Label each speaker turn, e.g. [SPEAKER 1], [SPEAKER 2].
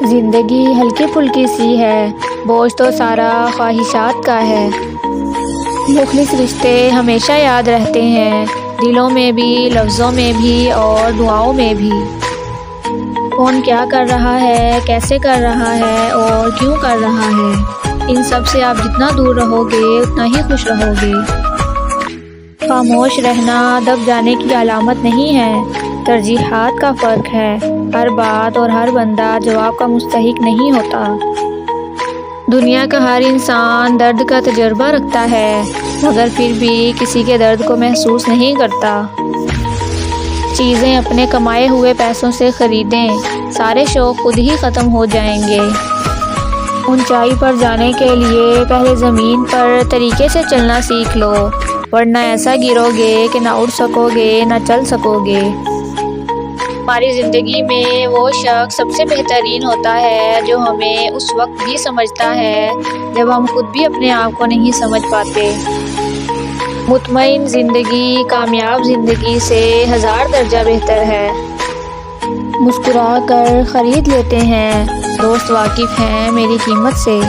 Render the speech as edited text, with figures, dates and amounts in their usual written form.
[SPEAKER 1] زندگی ہلکی پھلکی سی ہے، بوجھ تو سارا خواہشات کا ہے۔ مخلص رشتے ہمیشہ یاد رہتے ہیں، دلوں میں بھی، لفظوں میں بھی اور دعاؤں میں بھی۔ کون کیا کر رہا ہے، کیسے کر رہا ہے اور کیوں کر رہا ہے، ان سب سے آپ جتنا دور رہو گے اتنا ہی خوش رہو گے۔ خاموش رہنا دب جانے کی علامت نہیں ہے، ترجیحات کا فرق ہے۔ ہر بات اور ہر بندہ جواب کا مستحق نہیں ہوتا۔ دنیا کا ہر انسان درد کا تجربہ رکھتا ہے، مگر پھر بھی کسی کے درد کو محسوس نہیں کرتا۔ چیزیں اپنے کمائے ہوئے پیسوں سے خریدیں، سارے شوق خود ہی ختم ہو جائیں گے۔ اونچائی پر جانے کے لیے پہلے زمین پر طریقے سے چلنا سیکھ لو، ورنہ ایسا گرو گے کہ نہ اڑ سکو گے نہ چل سکو گے۔ ہماری زندگی میں وہ شخص سب سے بہترین ہوتا ہے جو ہمیں اس وقت بھی سمجھتا ہے جب ہم خود بھی اپنے آپ کو نہیں سمجھ پاتے۔ مطمئن زندگی کامیاب زندگی سے 1000 درجہ بہتر ہے۔ مسکرا کر خرید لیتے ہیں، دوست واقف ہیں میری قیمت سے۔